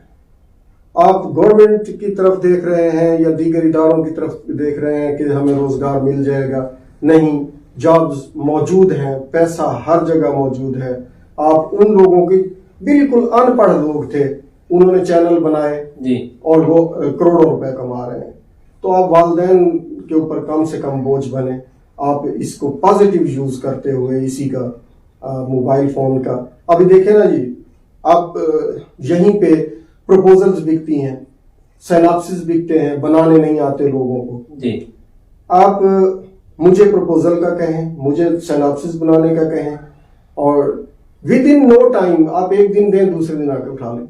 آپ گورنمنٹ کی طرف دیکھ رہے ہیں یا دیگر اداروں کی طرف دیکھ رہے ہیں کہ ہمیں روزگار مل جائے گا، نہیں، جابز موجود ہیں، پیسہ ہر جگہ موجود ہے. آپ ان لوگوں کی بالکل ان پڑھ لوگ تھے، انہوں نے چینل بنائے اور وہ کروڑوں روپے کما رہے ہیں. تو آپ والدین کے اوپر کم سے کم بوجھ بنے، آپ اس کو پازیٹیو یوز کرتے ہوئے اسی کا موبائل فون کا. ابھی دیکھیں نا جی، آپ یہیں پہ پروپوزلز بکتی ہیں، سیناپسس بکتے ہیں، بنانے نہیں آتے لوگوں کو. آپ مجھے پروپوزل کا کہیں، مجھے سیناپسس بنانے کا کہیں، اور ود ان نو ٹائم آپ ایک دن دیں، دوسرے دن آ کے اٹھا لیں.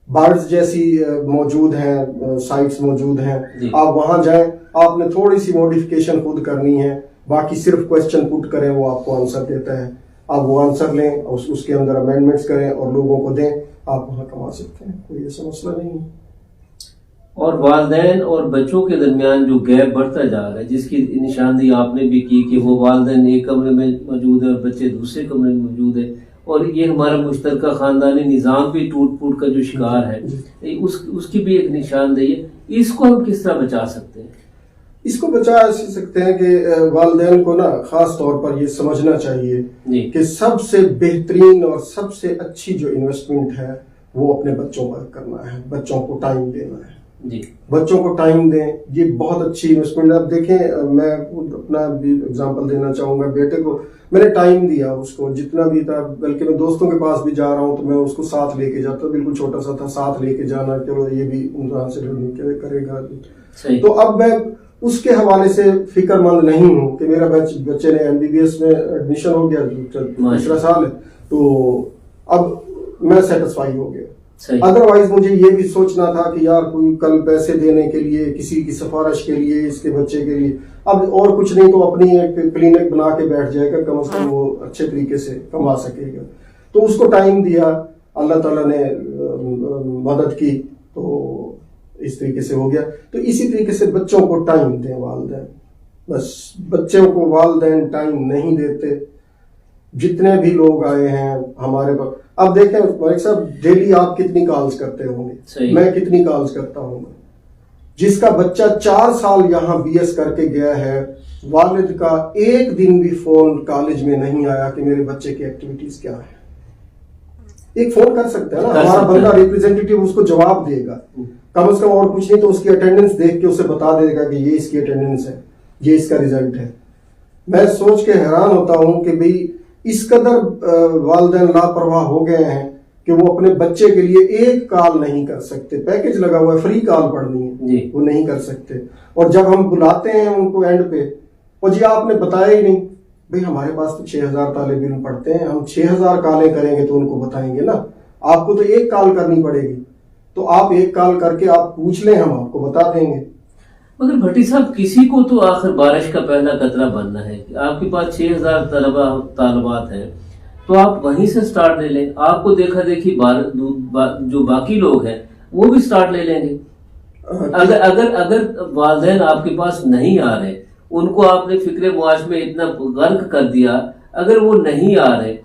بارڈز جیسی موجود ہیں، سائٹس موجود ہیں، آپ وہاں جائیں، آپ نے تھوڑی سی موڈیفکیشن خود کرنی ہے، باقی صرف کوشچن پٹ کریں، وہ آپ کو آنسر دیتا ہے. آپ وہ آنسر لیں، اس کے اندر امینڈمنٹس کریں اور لوگوں کو دیں، آپ وہاں کما سکتے ہیں، کوئی ایسا مسئلہ نہیں ہے. اور والدین اور بچوں کے درمیان جو گیپ بڑھتا جا رہا ہے، جس کی نشاندہی آپ نے بھی کی کہ وہ والدین ایک کمرے میں موجود ہے اور بچے دوسرے کمرے میں موجود ہے، اور یہ ہمارا مشترکہ خاندانی نظام بھی ٹوٹ پھوٹ کا جو شکار ہے، اس کی بھی ایک نشاندہی ہے. اس کو ہم کس طرح بچا سکتے ہیں؟ اس کو بچا سکتے ہیں کہ والدین کو نا خاص طور پر یہ سمجھنا چاہیے کہ سب سے بہترین اور سب سے اچھی جو انویسٹمنٹ ہے وہ اپنے بچوں پر کرنا ہے، بچوں کو ٹائم دینا ہے. بچوں کو ٹائم دیں، یہ بہت اچھی انویسٹمنٹ ہے. اب دیکھیں، میں اپنا بھی اگزامپل دینا چاہوں گا. بیٹے کو میں نے ٹائم دیا، اس کو جتنا بھی تھا، بلکہ میں دوستوں کے پاس بھی جا رہا ہوں تو میں اس کو ساتھ لے کے جاتا، بالکل چھوٹا سا تھا، ساتھ لے کے جانا، چلو یہ بھی عمران سے کرے گا. تو اب میں اس کے حوالے سے فکر مند نہیں ہوں کہ میرا بچے نے MBBS میں ایڈمیشن ہو گیا، دوسرا سال ہے، تو اب میں سیٹسفائی ہو گیا. ادروائز مجھے یہ بھی سوچنا تھا کہ یار کوئی کل پیسے دینے کے لیے، کسی کی سفارش کے لیے، اس کے بچے کے لیے، اب اور کچھ نہیں تو اپنی ایک کلینک بنا کے بیٹھ جائے گا، کم از کم وہ اچھے طریقے سے کما سکے گا. تو اس کو ٹائم دیا، اللہ تعالیٰ نے مدد کی، تو اس طریقے سے ہو گیا. تو اسی طریقے سے بچوں کو ٹائم دیں والدین. بس بچوں کو والدین ٹائم نہیں دیتے. جتنے بھی لوگ آئے ہیں ہمارے پاس، اب دیکھیں مالک صاحب، ڈیلی آپ کتنی کالز کرتے ہوں گے، میں کتنی کالز کرتا ہوں گا. جس کا بچہ 4 سال یہاں BS کر کے گیا ہے، والد کا ایک دن بھی فون کالج میں نہیں آیا کہ میرے بچے کی ایکٹیویٹیز کیا ہے. ایک فون کر سکتا ہے نا, ہمارا بندہ ریپرزینٹیٹیو اس کو جواب دے گا, کم از کم اور کچھ نہیں تو اس کی اٹینڈنس دیکھ کے اسے بتا دے گا کہ یہ اس کی اٹینڈنس ہے, یہ اس کا ریزلٹ ہے. میں سوچ کے حیران ہوتا ہوں کہ بھئی اس قدر والدین لاپرواہ ہو گئے ہیں کہ وہ اپنے بچے کے لیے ایک کال نہیں کر سکتے. پیکج لگا ہوا ہے, فری کال پڑھنی ہے, وہ نہیں کر سکتے. اور جب ہم بلاتے ہیں ان کو اینڈ پہ, اور جی آپ نے بتایا ہی نہیں, بھئی ہمارے پاس تو 6000 طالب علم پڑھتے ہیں, ہم 6000 کالیں کریں گے تو ان کو بتائیں گے نا, آپ کو تو ایک کال کرنی پڑے گی, تو آپ ایک کال کر کے آپ پوچھ لیں, ہم آپ کو بتا دیں گے. مگر بھٹی صاحب کسی کو تو آخر بارش کا پہلا قطرہ بننا ہے. آپ کے پاس 6000 طالبات ہیں تو آپ وہیں سے سٹارٹ لے لیں. آپ کو دیکھا دیکھی جو باقی لوگ ہیں وہ بھی سٹارٹ لے لیں گے. اگر والدین آپ کے پاس نہیں آ رہے, ان کو آپ نے فکر معاش میں اتنا غرق کر دیا, اگر وہ نہیں آ رہے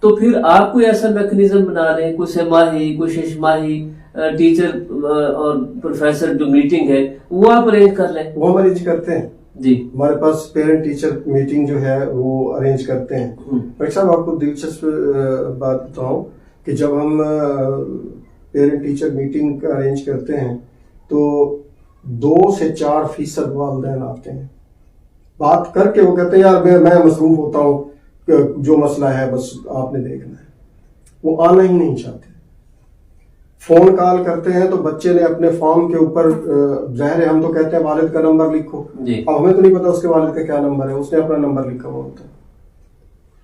تو پھر آپ کوئی ایسا میکنزم بنا لیں, کوئی سہ ماہی کوئی شش ماہی ٹیچر اور پروفیسر جو میٹنگ ہے وہ آپ ارینج کر لیں. وہ ہم ارینج کرتے ہیں جی, ہمارے پاس پیرنٹ ٹیچر میٹنگ جو ہے وہ ارینج کرتے ہیں. ڈاکٹر صاحب آپ کو دلچسپ بات بتاؤں کہ جب ہم پیرنٹ ٹیچر میٹنگ ارینج کرتے ہیں تو 2 سے 4% والدین آتے ہیں. بات کر کے وہ کہتے ہیں یار میں مصروف ہوتا ہوں, جو مسئلہ ہے بس آپ نے دیکھنا ہے. وہ آنا ہی نہیں چاہتے. فون کال کرتے ہیں تو بچے نے اپنے فارم کے اوپر, ظاہر ہے ہم تو کہتے ہیں والد کا نمبر لکھو, اب ہمیں تو نہیں پتا اس کے والد کا کیا نمبر ہے, اس نے اپنا نمبر لکھا ہوا ہوتا ہے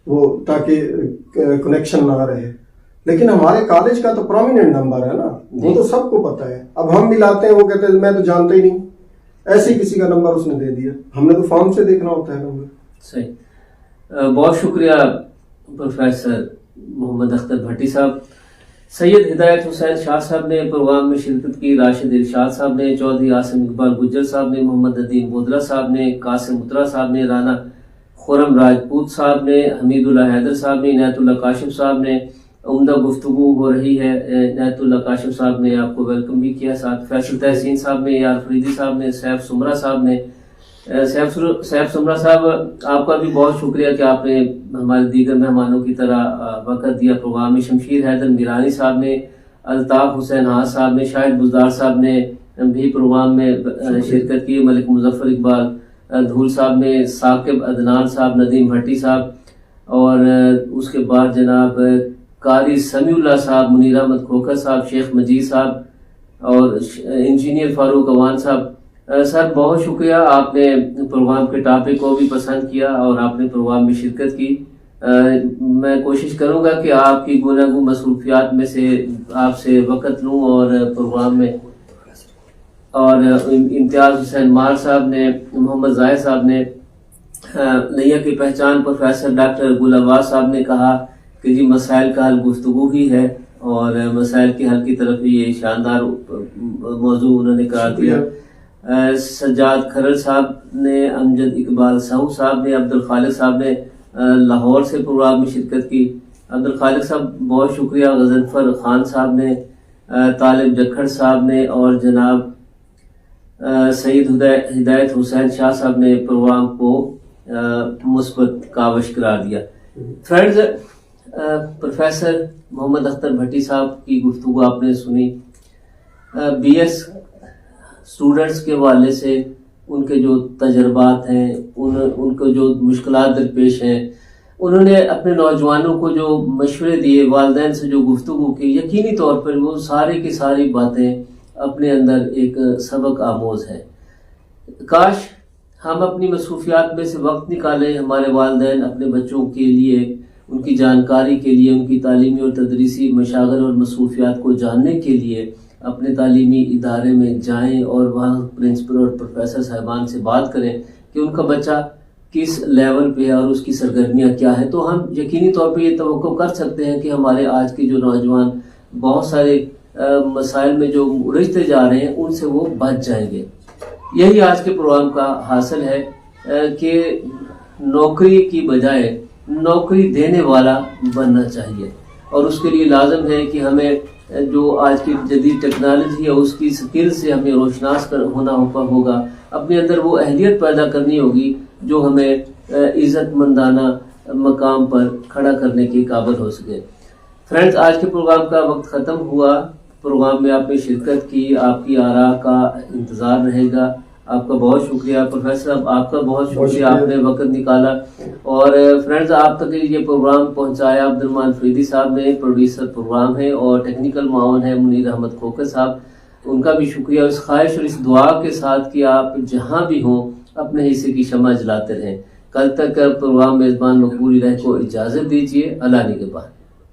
وہ تاکہ کنیکشن نہ رہے. لیکن ہمارے کالج کا تو پرومیننٹ نمبر ہے نا, وہ تو سب کو پتا ہے. اب ہم ملاتے ہیں, وہ کہتے ہیں میں تو جانتا ہی نہیں, ایسے ہی کسی کا نمبر اس نے دے دیا, ہم نے تو فارم سے دیکھنا ہوتا ہے نمبر. صحیح. بہت شکریہ پروفیسر محمد اختر بھٹی صاحب. سید ہدایت حسین شاہ صاحب نے پروگرام میں شرکت کی, راشد ارشاد صاحب نے, چودھری عاصم اقبال گجر صاحب نے, محمد ندیم بودرا صاحب نے, قاسم اترا صاحب نے, رانا خرم راجپوت صاحب نے, حمید اللہ حیدر صاحب نے, عنایت اللہ کاشف صاحب نے. عمدہ گفتگو ہو رہی ہے. عنایت اللہ کاشف صاحب نے آپ کو ویلکم بھی کیا, ساتھ فیصل تحسین صاحب نے, یار فریدی صاحب نے, سیف سمرہ صاحب نے. سیف سمرہ صاحب آپ کا بھی بہت شکریہ کہ آپ نے ہمارے دیگر مہمانوں کی طرح وقت دیا پروگرام میں. شمشیر حیدر میرانی صاحب نے, الطاف حسین ہاں صاحب نے, شاہد بزدار صاحب نے بھی پروگرام میں شرکت کی, ملک مظفر اقبال دھول صاحب نے, ثاقب عدنان صاحب, ندیم بھٹی صاحب, اور اس کے بعد جناب قاری سمیع اللہ صاحب, منیر احمد کھوکھر صاحب, شیخ مجید صاحب اور انجینئر فاروق اوان صاحب. سر بہت شکریہ, آپ نے پروگرام کے ٹاپک کو بھی پسند کیا اور آپ نے پروگرام میں شرکت کی. میں کوشش کروں گا کہ آپ کی گوناگوں مصروفیات میں سے آپ سے وقت لوں اور پروگرام میں. اور امتیاز حسین مار صاحب نے, محمد ظاہر صاحب نے, نیا کی پہچان پروفیسر ڈاکٹر گل عباس صاحب نے کہا کہ جی مسائل کا حل گفتگو ہی ہے, اور مسائل کے حل کی طرف یہ شاندار موضوع انہوں نے قرار دیا. سجاد کھرر صاحب نے, امجد اقبال سہو صاحب نے, عبد الخالق صاحب نے لاہور سے پروگرام میں شرکت کی. عبد الخالق صاحب بہت شکریہ. غضنفر خان صاحب نے, طالب جکھڑ صاحب نے, اور جناب سید ہدایت حسین شاہ صاحب نے پروگرام کو مثبت کاوش قرار دیا. فرینڈز, پروفیسر محمد اختر بھٹی صاحب کی گفتگو آپ نے سنی. بی ایس اسٹوڈنٹس کے حوالے سے ان کے جو تجربات ہیں, ان کو جو مشکلات درپیش ہیں, انہوں نے اپنے نوجوانوں کو جو مشورے دیے, والدین سے جو گفتگو کی, یقینی طور پر وہ ساری کی ساری باتیں اپنے اندر ایک سبق آموز ہیں. کاش ہم اپنی مصروفیات میں سے وقت نکالیں, ہمارے والدین اپنے بچوں کے لیے, ان کی جانکاری کے لیے, ان کی تعلیمی اور تدریسی مشاغل اور مصروفیات کو جاننے کے لیے اپنے تعلیمی ادارے میں جائیں اور وہاں پرنسپل اور پروفیسر صاحبان سے بات کریں کہ ان کا بچہ کس لیول پہ ہے اور اس کی سرگرمیاں کیا ہے. تو ہم یقینی طور پہ یہ توقع کر سکتے ہیں کہ ہمارے آج کے جو نوجوان بہت سارے مسائل میں جو الجھتے جا رہے ہیں ان سے وہ بچ جائیں گے. یہی آج کے پروگرام کا حاصل ہے کہ نوکری کی بجائے نوکری دینے والا بننا چاہیے, اور اس کے لیے لازم ہے کہ ہمیں جو آج کی جدید ٹیکنالوجی ہے اس کی سکل سے ہمیں روشناس ہونا ہوگا, اپنے اندر وہ اہلیت پیدا کرنی ہوگی جو ہمیں عزت مندانہ مقام پر کھڑا کرنے کی قابل ہو سکے۔ فرینڈز، آج کے پروگرام کا وقت ختم ہوا۔ پروگرام میں آپ نے شرکت کی، آپ کی آراء کا انتظار رہے گا۔ آپ کا بہت شکریہ پروفیسر صاحب، آپ کا بہت شکریہ، آپ نے وقت نکالا۔ اور فرینڈز، آپ تک یہ پروگرام پہنچایا عبد الرحمان فریدی صاحب نے، پروڈیوسر پروگرام ہے، اور ٹیکنیکل معاون ہے منیر احمد کھوکھر صاحب، ان کا بھی شکریہ۔ اس خواہش اور اس دعا کے ساتھ کہ آپ جہاں بھی ہوں اپنے حصے کی شمع جلاتے رہیں۔ کل تک پروگرام میزبان مقبولی رہ کو اجازت دیجیے۔ اللہ نگہبان۔